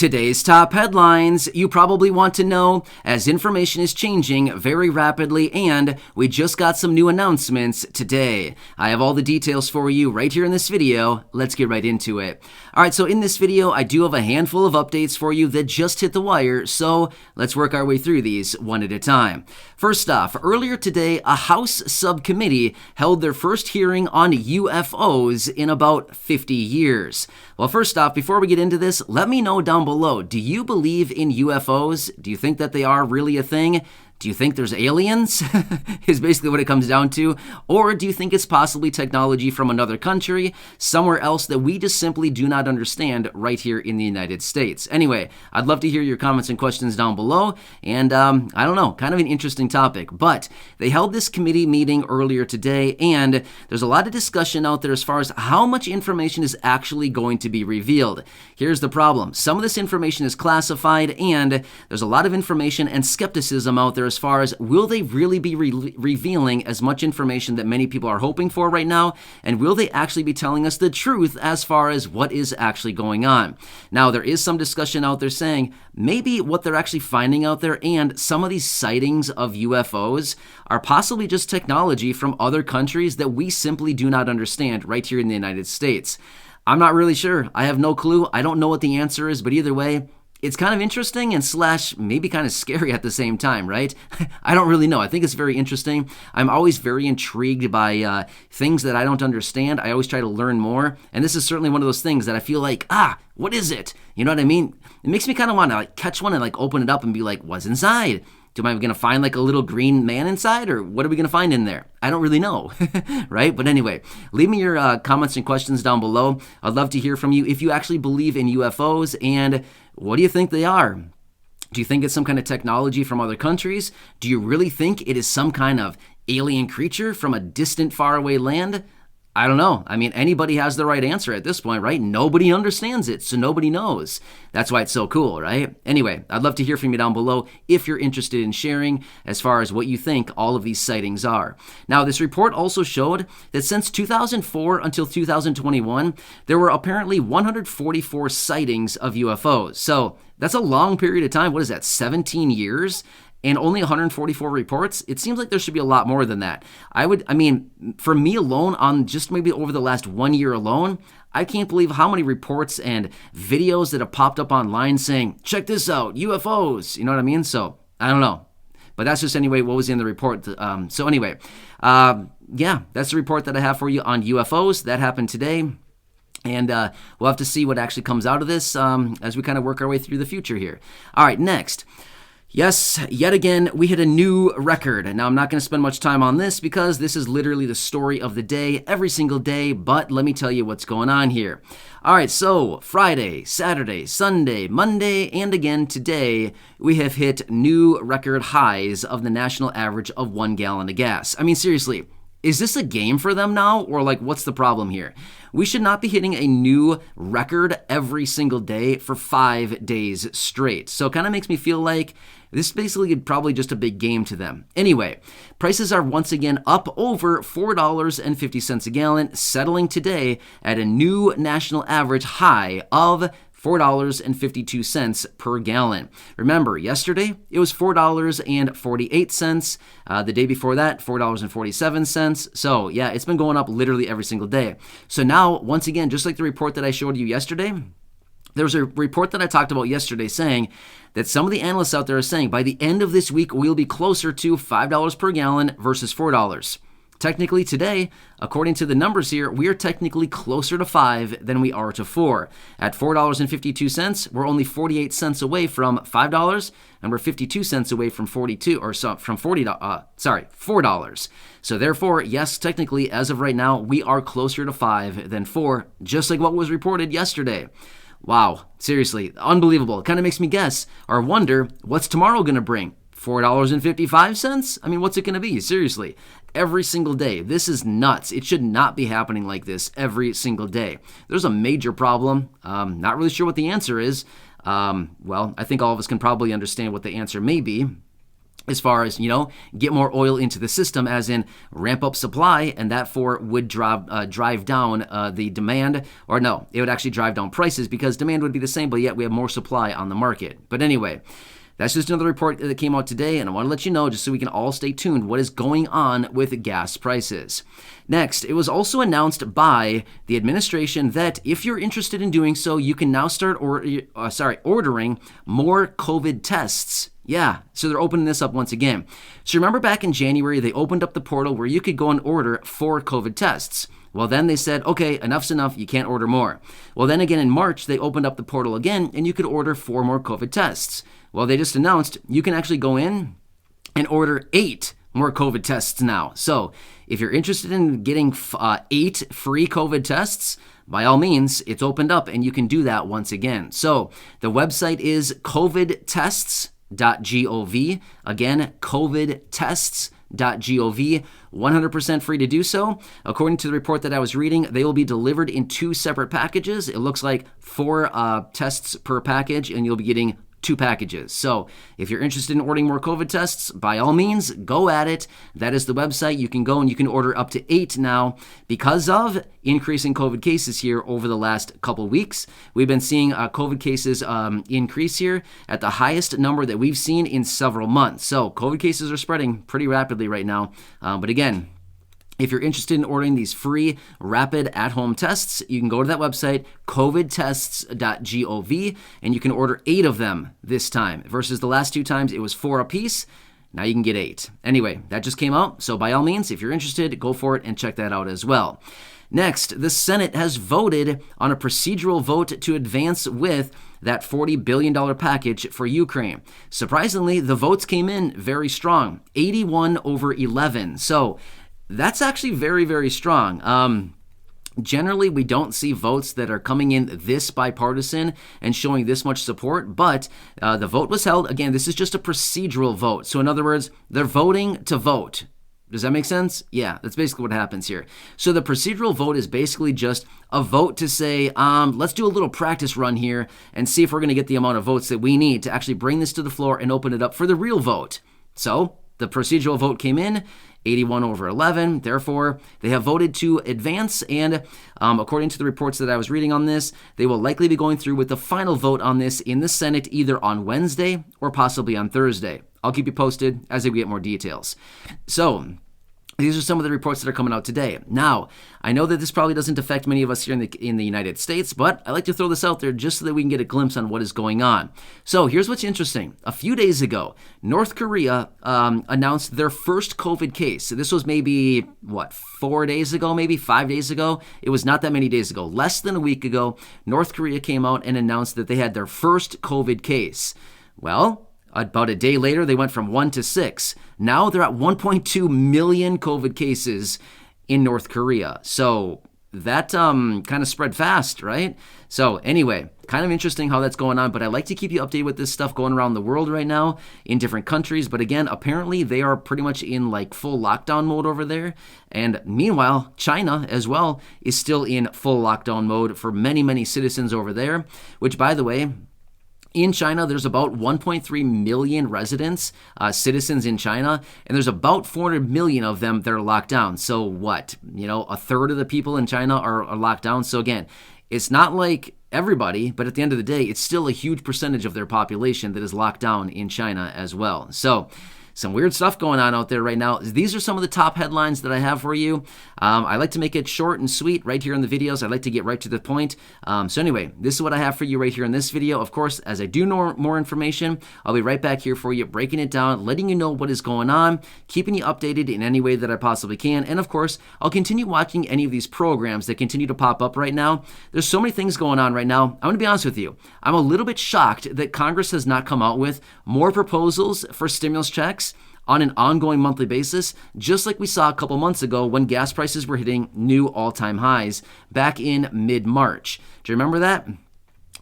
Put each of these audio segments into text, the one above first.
Today's top headlines you probably want to know as information is changing very rapidly, and we just got some new announcements today. I have all the details for you right here in this video. Let's get right into it. All right, so in this video, I do have a handful of updates for you that just hit the wire, so let's work our way through these one at a time. First off, earlier today, a House subcommittee held their first hearing on UFOs in about 50 years. Well, first off, before we get into this, let me know down below, do you believe in UFOs? Do you think that they are really a thing? Do you think there's aliens? Is basically what it comes down to. Or do you think it's possibly technology from another country, somewhere else that we just simply do not understand right here in the United States? Anyway, I'd love to hear your comments and questions down below. And I don't know, kind of an interesting topic. But they held this committee meeting earlier today, and there's a lot of discussion out there as far as how much information is actually going to be revealed. Here's the problem. Some of this information is classified, and there's a lot of information and skepticism out there as far as will they really be revealing as much information that many people are hoping for right now, and will they actually be telling us the truth as far as what is actually going on? Now, there is some discussion out there saying maybe what they're actually finding out there and some of these sightings of UFOs are possibly just technology from other countries that we simply do not understand right here in the United States. I'm not really sure. I have no clue. I don't know what the answer is, but either way, it's kind of interesting and slash maybe kind of scary at the same time, right? I don't really know. I think it's very interesting. I'm always very intrigued by things that I don't understand. I always try to learn more. And this is certainly one of those things that I feel like, what is it? You know what I mean? It makes me kind of want to catch one and open it up and be like, what's inside? Am I going to find a little green man inside, or what are we going to find in there? I don't really know, right? But anyway, leave me your comments and questions down below. I'd love to hear from you if you actually believe in UFOs, and what do you think they are? Do you think it's some kind of technology from other countries? Do you really think it is some kind of alien creature from a distant, faraway land? I don't know. I mean, anybody has the right answer at this point, right? Nobody understands it, so nobody knows. That's why it's so cool, right? Anyway, I'd love to hear from you down below if you're interested in sharing as far as what you think all of these sightings are. Now, this report also showed that since 2004 until 2021, there were apparently 144 sightings of UFOs. So that's a long period of time. What is that, 17 years? And only 144 reports? It seems like there should be a lot more than that. For me alone, on just maybe over the last 1 year alone, I can't believe how many reports and videos that have popped up online saying, check this out, UFOs. You know what I mean? So, I don't know. But that's just anyway what was in the report. That's the report that I have for you on UFOs. That happened today. And we'll have to see what actually comes out of this as we kind of work our way through the future here. All right, next. Yes, yet again, we hit a new record. Now, I'm not going to spend much time on this because this is literally the story of the day every single day, but let me tell you what's going on here. All right, so Friday, Saturday, Sunday, Monday, and again today, we have hit new record highs of the national average of 1 gallon of gas. I mean, seriously. Is this a game for them now, or what's the problem here? We should not be hitting a new record every single day for 5 days straight. So it kind of makes me feel like this is basically probably just a big game to them. Anyway, prices are once again up over $4.50 a gallon, settling today at a new national average high of $4.52 per gallon. Remember, yesterday it was $4.48. The day before that, $4.47. So yeah, it's been going up literally every single day. So now, once again, just like the report that I showed you yesterday, there was a report that I talked about yesterday saying that some of the analysts out there are saying by the end of this week, we'll be closer to $5 per gallon versus $4. Technically today, according to the numbers here, we are technically closer to 5 than we are to 4. At $4.52, we're only 48 cents away from $5, and we're 52 cents away from $4. So therefore, yes, technically, as of right now, we are closer to 5 than 4, just like what was reported yesterday. Wow, seriously, unbelievable. It kind of makes me guess or wonder, what's tomorrow going to bring? $4.55? I mean, what's it going to be? Seriously, every single day. This is nuts. It should not be happening like this every single day. There's a major problem. Not really sure what the answer is. I think all of us can probably understand what the answer may be. as far as, get more oil into the system, as in ramp up supply, and that would drive down the demand, or no, it would actually drive down prices because demand would be the same, but yet we have more supply on the market. But anyway, that's just another report that came out today, and I want to let you know, just so we can all stay tuned, what is going on with gas prices. Next, it was also announced by the administration that if you're interested in doing so, you can now start ordering more COVID tests. Yeah, so they're opening this up once again. So remember back in January, they opened up the portal where you could go and order 4 COVID tests. Well, then they said, okay, enough's enough, you can't order more. Well, then again in March, they opened up the portal again, and you could order 4 more COVID tests. Well, they just announced you can actually go in and order 8 more COVID tests now. So if you're interested in getting 8 free COVID tests, by all means, it's opened up, and you can do that once again. So the website is covidtests.gov. Again, covidtests.gov, 100% free to do so. According to the report that I was reading, they will be delivered in 2 separate packages. It looks like 4 tests per package, and you'll be getting 2 packages. So if you're interested in ordering more COVID tests, by all means, go at it. That is the website. You can go and you can order up to 8 now because of increasing COVID cases here over the last couple weeks. We've been seeing COVID cases increase here at the highest number that we've seen in several months. So COVID cases are spreading pretty rapidly right now. But again, if you're interested in ordering these free rapid at-home tests, you can go to that website, covidtests.gov, and you can order 8 of them this time. Versus the last 2 times, it was 4 apiece. Now you can get 8. Anyway, that just came out. So by all means, if you're interested, go for it and check that out as well. Next, the Senate has voted on a procedural vote to advance with that $40 billion package for Ukraine. Surprisingly, the votes came in very strong, 81-11. So that's actually very, very strong. Generally, we don't see votes that are coming in this bipartisan and showing this much support, but the vote was held. Again, this is just a procedural vote. So in other words, they're voting to vote. Does that make sense? Yeah, that's basically what happens here. So the procedural vote is basically just a vote to say, let's do a little practice run here and see if we're going to get the amount of votes that we need to actually bring this to the floor and open it up for the real vote. So the procedural vote came in, 81-11. Therefore, they have voted to advance, and according to the reports that I was reading on this, they will likely be going through with the final vote on this in the Senate either on Wednesday or possibly on Thursday. I'll keep you posted as we get more details. So these are some of the reports that are coming out today. Now, I know that this probably doesn't affect many of us here in the United States, but I like to throw this out there just so that we can get a glimpse on what is going on. So here's what's interesting. A few days ago, North Korea announced their first COVID case. So this was maybe, 4 days ago, maybe 5 days ago? It was not that many days ago. Less than a week ago, North Korea came out and announced that they had their first COVID case. Well, about a day later, they went from 1 to 6. Now they're at 1.2 million COVID cases in North Korea. So that kind of spread fast, right? So anyway, kind of interesting how that's going on, but I like to keep you updated with this stuff going around the world right now in different countries. But again, apparently they are pretty much in like full lockdown mode over there. And meanwhile, China as well is still in full lockdown mode for many, many citizens over there, which by the way, in China, there's about 1.3 million residents, citizens in China, and there's about 400 million of them that are locked down. So what? A third of the people in China are locked down. So again, it's not like everybody, but at the end of the day, it's still a huge percentage of their population that is locked down in China as well. So some weird stuff going on out there right now. These are some of the top headlines that I have for you. I like to make it short and sweet right here in the videos. I like to get right to the point. So anyway, this is what I have for you right here in this video. Of course, as I do know more information, I'll be right back here for you, breaking it down, letting you know what is going on, keeping you updated in any way that I possibly can. And of course, I'll continue watching any of these programs that continue to pop up right now. There's so many things going on right now. I'm going to be honest with you. I'm a little bit shocked that Congress has not come out with more proposals for stimulus checks on an ongoing monthly basis, just like we saw a couple months ago when gas prices were hitting new all-time highs back in mid-March. Do you remember that?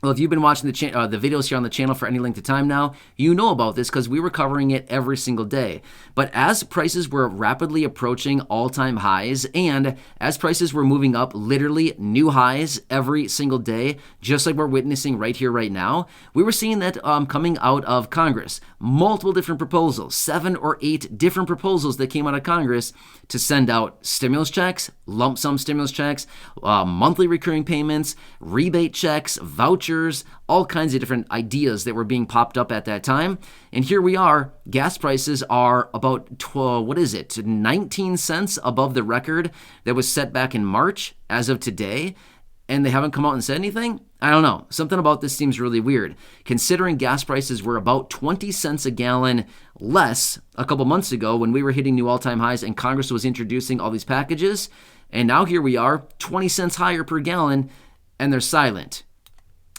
Well, if you've been watching the videos here on the channel for any length of time now, you know about this because we were covering it every single day. But as prices were rapidly approaching all-time highs and as prices were moving up literally new highs every single day, just like we're witnessing right here, right now, we were seeing that coming out of Congress. Multiple different proposals, 7 or 8 different proposals that came out of Congress to send out stimulus checks, lump sum stimulus checks, monthly recurring payments, rebate checks, vouchers, all kinds of different ideas that were being popped up at that time. And here we are, gas prices are about 19 cents above the record that was set back in March as of today, and they haven't come out and said anything? I don't know. Something about this seems really weird, considering gas prices were about 20 cents a gallon less a couple months ago when we were hitting new all-time highs and Congress was introducing all these packages, and now here we are, 20 cents higher per gallon, and they're silent.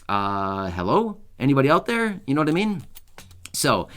Hello? Anybody out there? You know what I mean? So,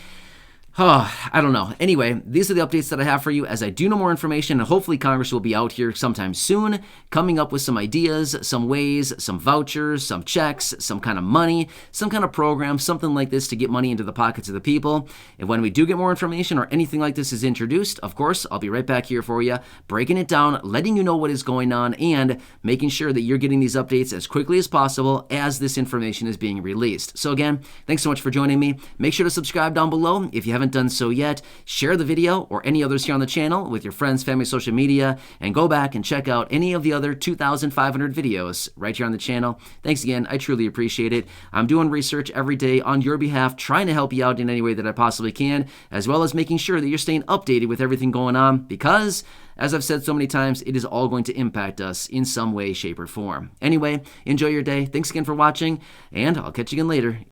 I don't know. Anyway, these are the updates that I have for you as I do know more information, and hopefully Congress will be out here sometime soon, coming up with some ideas, some ways, some vouchers, some checks, some kind of money, some kind of program, something like this to get money into the pockets of the people. And when we do get more information or anything like this is introduced, of course, I'll be right back here for you, breaking it down, letting you know what is going on, and making sure that you're getting these updates as quickly as possible as this information is being released. So again, thanks so much for joining me. Make sure to subscribe down below if you haven't done so yet. Share the video or any others here on the channel with your friends, family, social media, and go back and check out any of the other 2,500 videos right here on the channel. Thanks again. I truly appreciate it. I'm doing research every day on your behalf, trying to help you out in any way that I possibly can, as well as making sure that you're staying updated with everything going on because, as I've said so many times, it is all going to impact us in some way, shape, or form. Anyway, enjoy your day. Thanks again for watching, and I'll catch you again later.